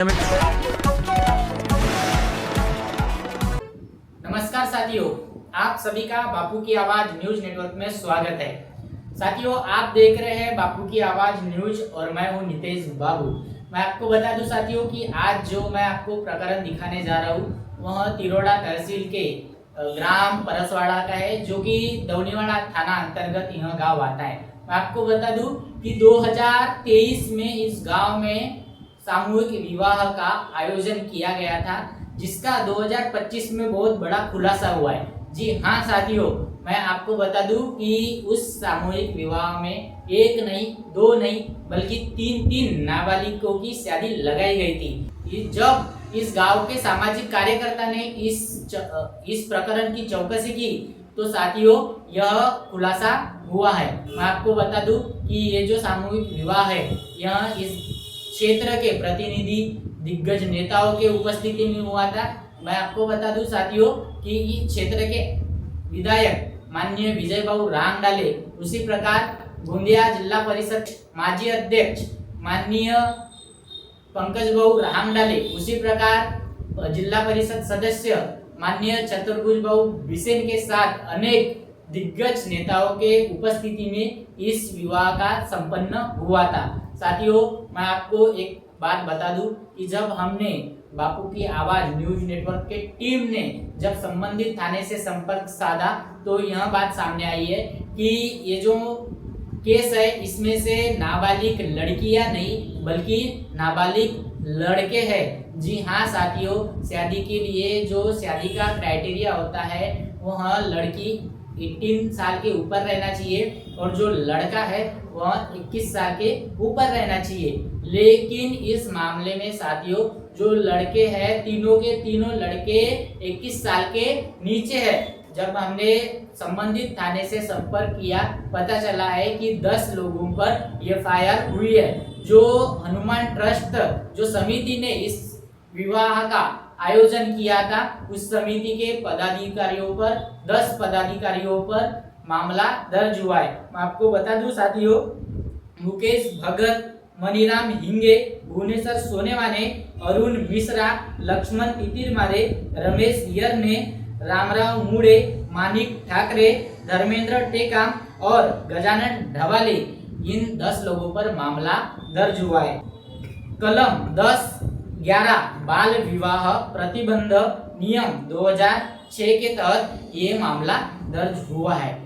नमस्कार साथियों, आप सभी का बापू की आवाज न्यूज नेटवर्क में स्वागत है। साथियों, आप देख रहे हैं बापू की आवाज न्यूज और मैं हूं नितेश बाबू। मैं आपको बता दूं साथियों कि आज जो मैं आपको प्रकरण दिखाने जा रहा हूं वह तिरोड़ा तहसील के ग्राम परसवाड़ा का है, जो कि दौनीवाड़ा थाना अंतर्गत यह गांव आता है। मैं आपको बता दूं कि 2023 में इस गांव में सामूहिक विवाह का आयोजन किया गया था, जिसका 2025 में बहुत बड़ा खुलासा हुआ है। जी हाँ साथियों, मैं आपको बता दूं कि उस सामूहिक विवाह में एक नहीं, दो नहीं, बल्कि तीन नाबालिगों की शादी लगाई गई थी। जब इस गांव के सामाजिक कार्यकर्ता ने इस प्रकरण की चौकसी की तो साथियों यह खुलासा हुआ है। मैं आपको बता दूं कि ये जो सामूहिक विवाह है यह इस क्षेत्र के प्रतिनिधि दिग्गज नेताओं के उपस्थिति में हुआ था। मैं आपको बता दूं साथियों कि इस क्षेत्र के विधायक माननीय विजय बाबू रांगडाले, उसी प्रकार गोंदिया जिला परिषद माजी अध्यक्ष माननीय पंकज बाबू रांगडाले, उसी प्रकार जिला परिषद सदस्य माननीय चतुर्भुज बाबू बिसेन के साथ अनेक दिग्गज नेताओं के उपस्थिति में इस विवाह का संपन्न हुआ था। साथियों, मैं आपको एक बात बता दूं कि जब हमने बापू की आवाज न्यूज नेटवर्क के टीम ने जब संबंधित थाने से संपर्क साधा तो यह बात सामने आई है कि ये जो केस है इसमें से नाबालिग लड़कियां नहीं बल्कि नाबालिग लड़के हैं। जी हाँ साथियों, शादी के लिए जो शादी का क्राइटेरिया होता है वह लड़की 18 साल के ऊपर रहना चाहिए और जो लड़का है वह 21 साल के ऊपर रहना चाहिए। लेकिन इस मामले में साथियों जो लड़के हैं तीनों के तीनों लड़के 21 साल के नीचे है। जब हमने संबंधित थाने से संपर्क किया पता चला है कि 10 लोगों पर एफआईआर हुई है। जो हनुमान ट्रस्ट जो समिति ने इस विवाह का आयोजन किया था उस समिति के पदाधिकारियों पर 10 पदाधिकारियों पर मामला दर्ज हुआ है। मैं आपको बता दूं साथियों, मुकेश भगत, मनीराम हिंगे, भुवनेश्वर सोनेवाने, अरुण मिश्रा, लक्ष्मण तितिरमारे, रमेश यरने, रामराव मुड़े, मानिक ठाकरे, धर्मेंद्र टेकाम और गजानन ढवाले, इन 10 लोगों पर मामला दर्ज हुआ है। कलम 10/11 बाल विवाह प्रतिबंध नियम 2006 के तहत ये मामला दर्ज हुआ है।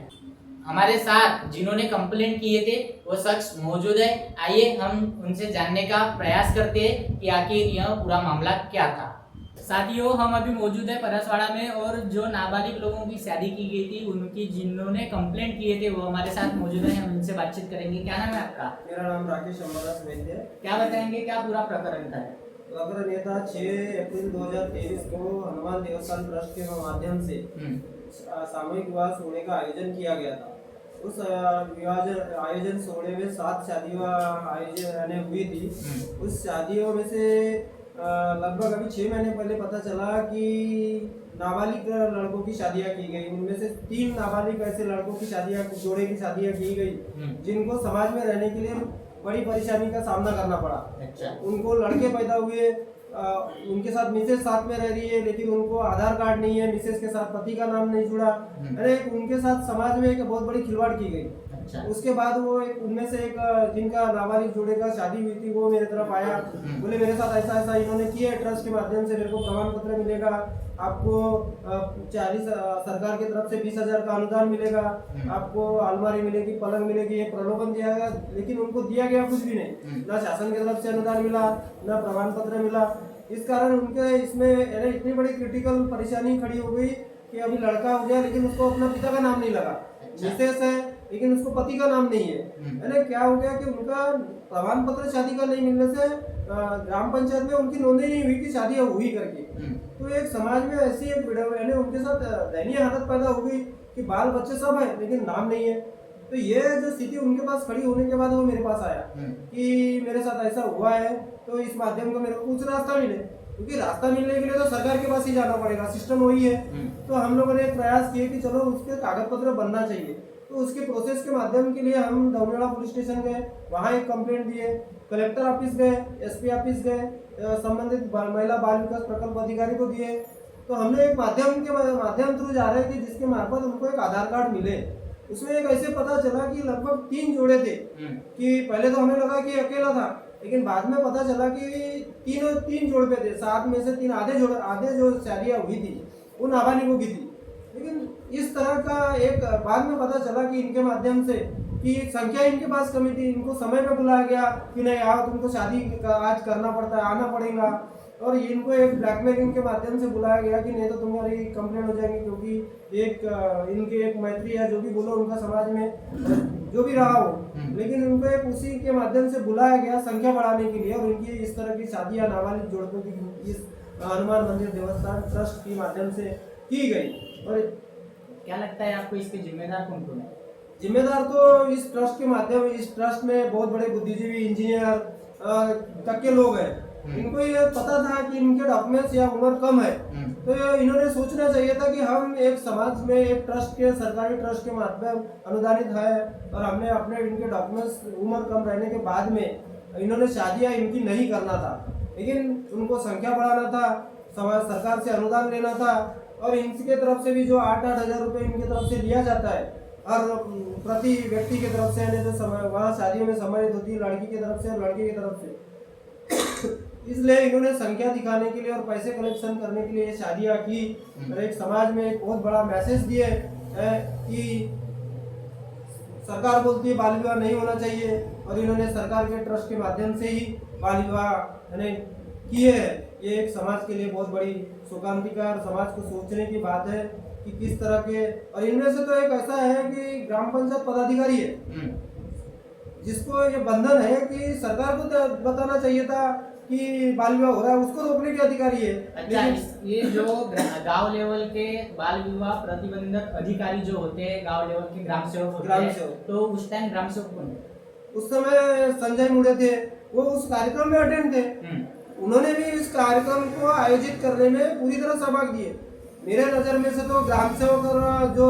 हमारे साथ जिन्होंने कंप्लेंट किए थे वो शख्स मौजूद है। आइए हम उनसे जानने का प्रयास करते हैं कि आखिर यह पूरा मामला क्या था। साथियों, हम अभी मौजूद है परसवाड़ा में और जो नाबालिग लोगों की शादी की गई थी उनकी जिन्होंने कंप्लेंट किए थे वो हमारे साथ मौजूद है। हम उनसे बातचीत करेंगे। क्या नाम है आपका? मेरा नाम राकेश अम्बादास वैद्य। क्या बताएंगे क्या पूरा प्रकरण था? प्रकरण ये था 6 अप्रैल 2023 को हनुमान देवस्थान ट्रस्ट के माध्यम से सामूहिक विवाह सोने का आयोजन किया गया था। उस आयोजन सोने में 7 शादियाँ आयोजन हुई थी। उस शादियों में से लगभग अभी 6 महीने पहले पता चला कि नाबालिग लड़कों की शादियां की गई। उनमें से 3 नाबालिग ऐसे लड़कों की शादियां, जोड़े की शादियां की गई जिनको समाज में रहने के लिए बड़ी परेशानी का सामना करना पड़ा। अच्छा। उनको लड़के पैदा हुए, उनके साथ मिसेस साथ में रह रही है लेकिन उनको आधार कार्ड नहीं है, मिसेस के साथ पति का नाम नहीं जुड़ा। अरे उनके साथ समाज में एक बहुत बड़ी खिलवाड़ की गई। अच्छा। उसके बाद वो उनमें से एक जिनका नाबालिग जोड़े का शादी हुई थी वो मेरे तरफ आया, बोले मेरे साथ ऐसा ऐसा इन्होंने किया है, ट्रस्ट के माध्यम से मेरे को प्रमाण पत्र मिलेगा, आपको 40 सरकार की तरफ से 20,000 का अनुदान मिलेगा, आपको अलमारी मिलेगी, पलंग मिलेगी, ये प्रलोभन दिया गया। लेकिन उनको दिया गया कुछ भी नहीं, ना शासन की तरफ से अनुदान मिला, ना प्रमाण पत्र मिला। इस कारण उनके इसमें इतनी बड़ी क्रिटिकल परेशानी खड़ी हो गई कि अभी लड़का हो गया लेकिन उसको अपना पिता का नाम नहीं लगा। मिसेस है लेकिन उसको पति का नाम नहीं है। क्या हो गया कि उनका प्रमाण पत्र शादी का नहीं मिलने से ग्राम पंचायत में उनकी नोंदणी नहीं हुई कि शादी हुई करके। तो एक समाज में ऐसी एक उनके साथ दयनीय हालत पैदा हो गई कि बाल बच्चे सब है लेकिन नाम नहीं है। तो ये जो स्थिति उनके पास खड़ी होने के बाद वो मेरे पास आया कि मेरे साथ ऐसा हुआ है, तो इस माध्यम को मेरे को कुछ रास्ता मिले, क्योंकि रास्ता मिलने के लिए तो सरकार के पास ही जाना पड़ेगा, सिस्टम वही है। तो हम लोगों ने एक प्रयास किए कि चलो उसके कागज पत्र बनना चाहिए। तो उसके प्रोसेस के माध्यम के लिए हम दौनेवाड़ा पुलिस स्टेशन गए, वहाँ एक कंप्लेंट दिए, कलेक्टर ऑफिस गए, एसपी ऑफिस गए, संबंधित महिला बाल विकास प्रकल्प अधिकारी को दिए। तो हमने एक माध्यम थ्रू जा रहे हैं कि जिसके मार्फत उनको एक आधार कार्ड मिले। उसमें एक ऐसे पता चला कि लगभग 3 जोड़े थे, कि पहले तो हमें लगा कि अकेला था, लेकिन बाद में पता चला कि तीन जोड़ पे थे। 7 में से 3 आधे जो शादियाँ हुई थी वो नाबालिगों की थी। लेकिन इस तरह का एक बाद में पता चला कि इनके माध्यम से कि संख्या इनके पास कमी थी, इनको समय पे बुलाया गया कि नहीं आओ तुमको शादी आज करना पड़ता है, आना पड़ेगा। और इनको एक ब्लैकमेलिंग के माध्यम से बुलाया गया कि नहीं तो तुम्हारी कंप्लेंट हो जाएगी, क्योंकि इनके एक मैत्री है, जो भी बोलो उनका समाज में जो भी रहा हो, लेकिन उनको एक उसी के माध्यम से बुलाया गया संख्या बढ़ाने के लिए। और इनकी इस तरह की शादियां नाबालिग जोड़कों की इस हनुमान मंदिर देवस्थान ट्रस्ट के माध्यम से की गई। और क्या लगता है आपको इसके जिम्मेदार कौन कौन है? जिम्मेदार तो इस ट्रस्ट के माध्यम, इस ट्रस्ट में बहुत बड़े बुद्धिजीवी, इंजीनियर तक के लोग हैं। इनको ये पता था कि इनके डॉक्यूमेंट्स या उम्र कम है, तो इन्होंने सोचना चाहिए था कि हम एक समाज में एक ट्रस्ट के, सरकारी ट्रस्ट के माध्यम अनुदानित है, और हमने अपने इनके डॉक्यूमेंट्स उम्र कम रहने के बाद में इन्होंने शादियाँ इनकी नहीं करना था, लेकिन उनको संख्या बढ़ाना था, सरकार से अनुदान लेना था। और इनकी तरफ से भी जो 8-8 हज़ार रुपये इनकी तरफ से लिया जाता है और प्रति व्यक्ति की तरफ से, यानी जो समय वहाँ शादियों में सम्मानित होती है लड़की की तरफ से और लड़के की तरफ से, इसलिए इन्होंने संख्या दिखाने के लिए और पैसे कलेक्शन करने के लिए शादियाँ की और एक समाज में एक बहुत बड़ा मैसेज दिए कि सरकार बोलती है बाल विवाह नहीं होना चाहिए, और इन्होंने सरकार के ट्रस्ट के माध्यम से ही बाल विवाह किए हैं। ये एक समाज के लिए बहुत बड़ी शोकांतिका और समाज को सोचने की बात है कि किस तरह के। और इनमें से तो एक ऐसा है कि ग्राम पंचायत पदाधिकारी है जिसको ये बंधन है कि सरकार को तो बताना चाहिए था कि बाल विवाह हो रहा है, उसको रोकने के अधिकारी है। अच्छा, ये जो गांव लेवल के बाल विवाह प्रतिबंधक अधिकारी जो होते हैं, गांव लेवल के ग्राम सेवक होते हैं, तो उस टाइम ग्राम सेवक कौन है? उस समय संजय मुड़े थे, वो उस कार्यक्रम में अटेंड थे। उन्होंने भी इस कार्यक्रम को आयोजित करने में पूरी तरह सहभाग दिए। मेरे नज़र में से तो ग्राम सेवक और जो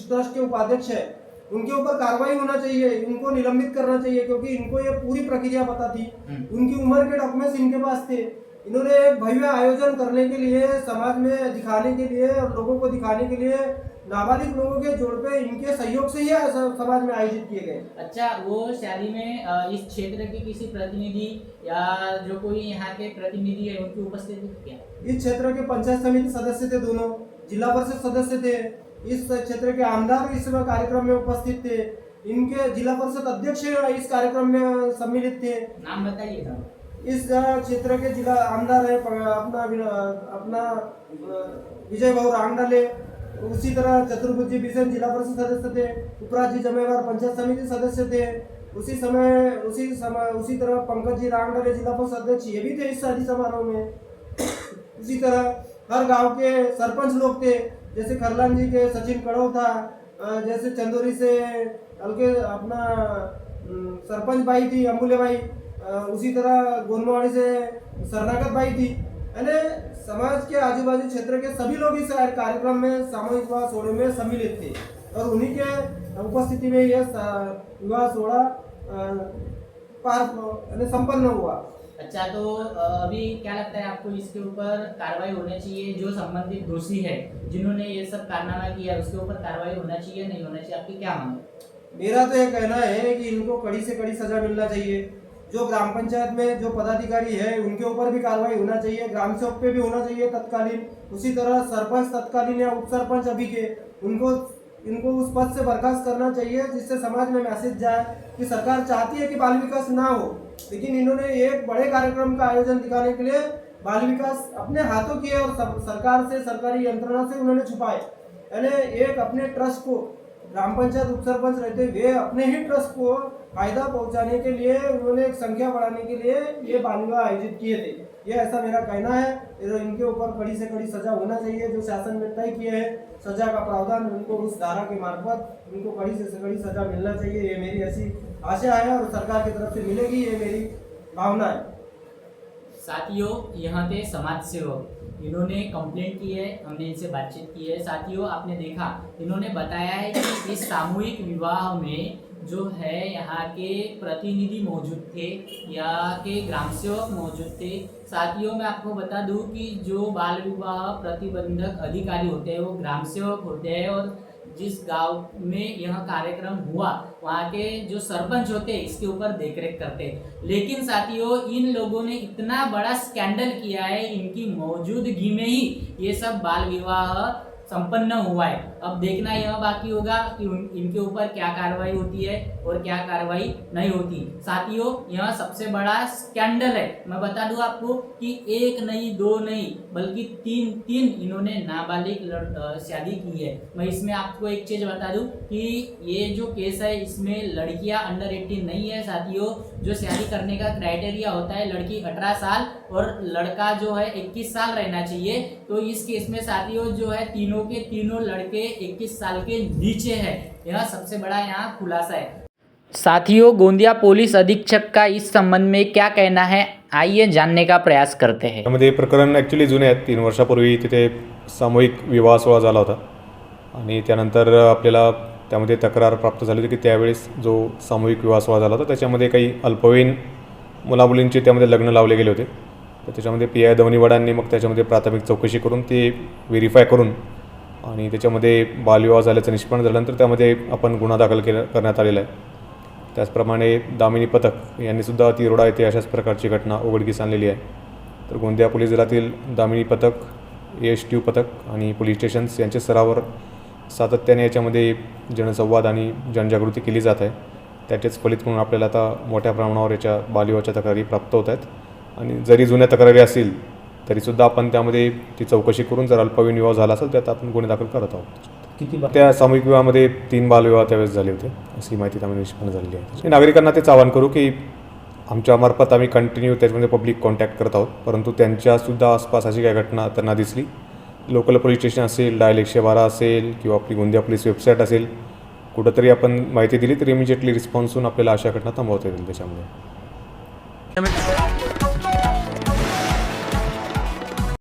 ट्रस्ट के उपाध्यक्ष है उनके ऊपर कार्रवाई होना चाहिए, इनको निलंबित करना चाहिए, क्योंकि इनको ये पूरी प्रक्रिया पता थी, उनकी उम्र के डॉक्यूमेंट्स इनके पास थे। इन्होंने एक भव्य आयोजन करने के लिए, समाज में दिखाने के लिए और लोगों को दिखाने के लिए नाबालिग लोगों के जोड़ पे इनके सहयोग से ही समाज में आयोजित किए गए। अच्छा, वो शादी में इस क्षेत्र के किसी प्रतिनिधि या जो कोई यहाँ के प्रतिनिधि है उनकी उपस्थिति थी क्या? इस क्षेत्र के पंचायत समिति सदस्य थे, दोनों जिला परिषद सदस्य थे, इस क्षेत्र के आमदार इस कार्यक्रम में उपस्थित थे, इनके जिला परिषद अध्यक्ष इस कार्यक्रम में सम्मिलित थे। नाम बताइए ना। इस क्षेत्र के जिला आमदार है अपना विजय भाऊ रांगडाले, उसी तरह चतुर्भुजी बिसेन जिला परिषद सदस्य थे, उपराजी जमेवार पंचायत समिति सदस्य थे, उसी तरह पंकज जी रांगडाले जिला परिषद अध्यक्ष ये भी थे इस शादी समारोह में। उसी तरह हर गांव के सरपंच लोग थे, जैसे खरलान जी के सचिन कड़ो था, जैसे चंदोरी से हल्के अपना सरपंच बाई थी अमूल्य बाई, उसी तरह गोनवाड़ी से शरणागत बाई थी। यानी समाज के आजू बाजू क्षेत्र के सभी लोग इस कार्यक्रम में सामूहिक विवाह सोड़े में सम्मिलित थे, और उन्हीं के उपस्थिति में यह विवाह सोड़ा संपन्न हुआ। अच्छा, तो अभी क्या लगता है आपको इसके ऊपर कार्रवाई होनी चाहिए? जो संबंधित दोषी है जिन्होंने ये सब कारनामा किया उसके ऊपर कार्रवाई होना चाहिए, नहीं होना चाहिए? आपकी क्या मांग है? मेरा तो ये कहना है कि इनको कड़ी से कड़ी सजा मिलना चाहिए। जो ग्राम पंचायत में जो पदाधिकारी है उनके ऊपर भी कार्रवाई होना चाहिए, ग्राम सेवक पे भी होना चाहिए तत्कालीन, उसी तरह सरपंच तत्कालीन या उप सरपंच अभी के इनको उस पद से बर्खास्त करना चाहिए, जिससे समाज में मैसेज जाए कि सरकार चाहती है कि बाल विकास ना हो, लेकिन इन्होंने एक बड़े कार्यक्रम का आयोजन दिखाने के लिए बाल विकास अपने हाथों किए और सरकार से, सरकारी यंत्रणा से उन्होंने छुपाए। यानी एक अपने ट्रस्ट को, ग्राम पंचायत उप सरपंच रहते हुए अपने ही ट्रस्ट को फायदा पहुंचाने के लिए उन्होंने एक संख्या बढ़ाने के लिए ये बाल विवाह आयोजित किए थे। ये ऐसा मेरा कहना है। इनके ऊपर कड़ी से कड़ी सजा होना चाहिए, जो शासन में तय किए हैं सजा का प्रावधान, उनको उस धारा के मार्फत उनको कड़ी से कड़ी सजा मिलना चाहिए। ये मेरी ऐसी आशा है और सरकार की तरफ से मिलेगी, ये मेरी भावना है। साथियों, यहाँ के समाज सेवक इन्होंने कंप्लेंट की है, हमने इनसे बातचीत की है। साथियों, आपने देखा इन्होंने बताया है कि इस सामूहिक विवाह में जो है यहाँ के प्रतिनिधि मौजूद थे, यहाँ के ग्राम सेवक मौजूद थे। साथियों मैं आपको बता दूं कि जो बाल विवाह प्रतिबंधक अधिकारी होते हैं वो ग्राम सेवक होते हैं, और जिस गांव में यह कार्यक्रम हुआ वहाँ के जो सरपंच होते हैं इसके ऊपर देखरेख करते हैं। लेकिन साथियों इन लोगों ने इतना बड़ा स्कैंडल किया है, इनकी मौजूदगी में ही ये सब बाल विवाह संपन्न हुआ है। अब देखना यह बाकी होगा कि इनके ऊपर क्या कार्रवाई होती है और क्या कार्रवाई नहीं होती। साथियों यह सबसे बड़ा स्कैंडल है। मैं बता दूं आपको कि एक नहीं दो नहीं बल्कि तीन इन्होंने नाबालिग शादी की है। मैं इसमें आपको एक चीज बता दूं कि ये जो केस है इसमें लड़कियां अंडर 18 नहीं है। साथियों जो शादी करने का क्राइटेरिया होता है लड़की 18 साल और लड़का जो है 21 साल रहना चाहिए। तो इस केस में साथियों जो है तीनों के तीनों लड़के 21 साल के नीचे है। यह सबसे बड़ा यहाँ खुलासा है। साथियों गोंदिया पुलिस अधीक्षक का इस संबंध में क्या कहना है, आइए जानने का प्रयास करते हैं। त्यामध्ये प्रकरण ॲक्च्युली जुने आहेत। 3 वर्षापूर्वी तिथे सामूहिक विवाह सोहळा झाला होता आणि त्यानंतर आपल्याला त्यामध्ये तक्रार प्राप्त झाली होती की त्यावेळेस जो सामूहिक विवाह सोहळा झाला होता त्याच्यामध्ये काही अल्पवयीन मुलामुलींचे त्यामध्ये लग्न लावले गेले होते। तर त्याच्यामध्ये PI दवनीवाडांनी मग त्याच्यामध्ये प्राथमिक चौकशी करून ते व्हेरीफाय करून आणि त्याच्यामध्ये बालविवाह झाल्याचं निष्पन्न झाल्यानंतर त्यामध्ये आपण गुन्हा दाखल करण्यात आलेला आहे। त्याचप्रमाणे दामिनी पथक यांनीसुद्धा तिरोडा येथे अशाच प्रकारची घटना उघडकीस आणलेली आहे। तर गोंदिया पोलीस दलातील दामिनी पथक, ASTU पथक आणि पोलीस स्टेशन्स यांच्या स्तरावर सातत्याने याच्यामध्ये जनसंवाद आणि जनजागृती केली जात आहे। त्याचेच फलित म्हणून आपल्याला आता मोठ्या प्रमाणावर याच्या बालविवाहाच्या तक्रारी प्राप्त होत आहेत आणि जरी जुन्या तक्रारी असतील तरीसुद्धा आपण त्यामध्ये ती चौकशी करून जर अल्पवयीन विवाह झाला असेल त्यात आपण गुन्हे दाखल करत आहोत। त्या सामूहिक विवाहामध्ये 3 बालविवाह त्यावेळेस झाले होते अशी माहिती त्यामध्ये निष्पन्न झालेली आहे। नागरिकांना तेच आवाहन करू की आमच्यामार्फत आम्ही कंटिन्यू त्याच्यामध्ये पब्लिक कॉन्टॅक्ट करत आहोत, परंतु त्यांच्यासुद्धा आसपास अशी काही घटना त्यांना दिसली, लोकल पोलीस स्टेशन असेल, डायल 112 असेल किंवा आपली गोंदिया पोलीस वेबसाईट असेल, कुठंतरी आपण माहिती दिली तर इमिजिएटली रिस्पॉन्स होऊन आपल्याला अशा घटना थांबवता येतील त्याच्यामध्ये।